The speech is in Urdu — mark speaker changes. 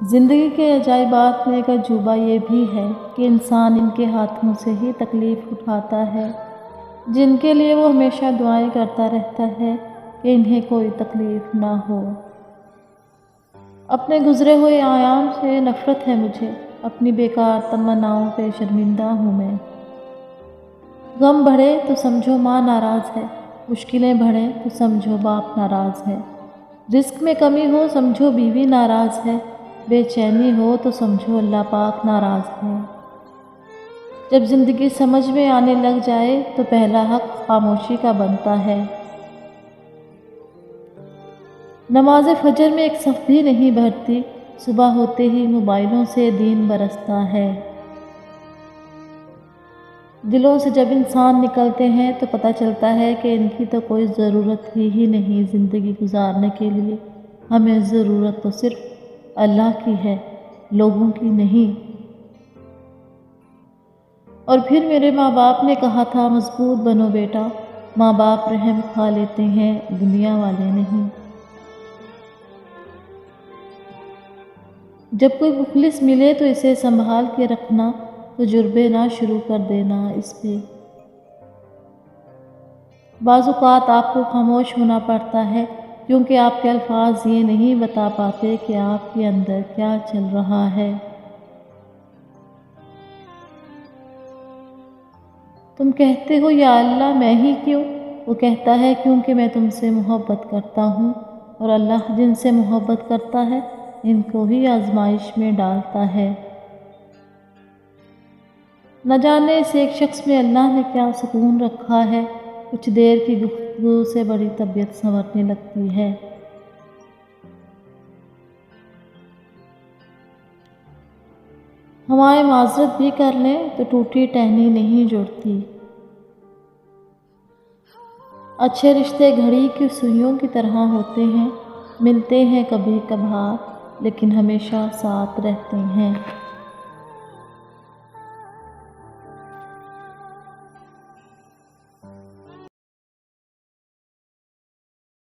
Speaker 1: زندگی کے عجائبات میں ایک عجوبہ یہ بھی ہے کہ انسان ان کے ہاتھوں سے ہی تکلیف اٹھاتا ہے جن کے لیے وہ ہمیشہ دعائیں کرتا رہتا ہے کہ انہیں کوئی تکلیف نہ ہو۔ اپنے گزرے ہوئے ایام سے نفرت ہے مجھے، اپنی بیکار تمناؤں پہ شرمندہ ہوں میں۔ غم بڑھے تو سمجھو ماں ناراض ہے، مشکلیں بڑھیں تو سمجھو باپ ناراض ہے، رزق میں کمی ہو سمجھو بیوی ناراض ہے، بے چینی ہو تو سمجھو اللہ پاک ناراض ہے۔ جب زندگی سمجھ میں آنے لگ جائے تو پہلا حق خاموشی کا بنتا ہے۔ نماز فجر میں ایک صف بھی نہیں بھرتی، صبح ہوتے ہی موبائلوں سے دین برستا ہے۔ دلوں سے جب انسان نکلتے ہیں تو پتہ چلتا ہے کہ ان کی تو کوئی ضرورت ہی نہیں زندگی گزارنے کے لیے، ہمیں ضرورت تو صرف اللہ کی ہے، لوگوں کی نہیں۔ اور پھر میرے ماں باپ نے کہا تھا مضبوط بنو بیٹا، ماں باپ رحم کھا لیتے ہیں دنیا والے نہیں۔ جب کوئی مخلص ملے تو اسے سنبھال کے رکھنا، تجربے نہ شروع کر دینا اس پہ۔ بعض اوقات آپ کو خاموش ہونا پڑتا ہے کیونکہ آپ کے الفاظ یہ نہیں بتا پاتے کہ آپ کے اندر کیا چل رہا ہے۔ تم کہتے ہو یا اللہ میں ہی کیوں؟ وہ کہتا ہے کیونکہ میں تم سے محبت کرتا ہوں، اور اللہ جن سے محبت کرتا ہے ان کو ہی آزمائش میں ڈالتا ہے۔ نہ جانے اس ایک شخص میں اللہ نے کیا سکون رکھا ہے، کچھ دیر کی گفتگو سے بڑی طبیعت سنورنے لگتی ہے۔ ہوائیں معذرت بھی کر لیں تو ٹوٹی ٹہنی نہیں جڑتی۔ اچھے رشتے گھڑی کی سوئیوں کی طرح ہوتے ہیں، ملتے ہیں کبھی کبھار لیکن ہمیشہ ساتھ رہتے ہیں۔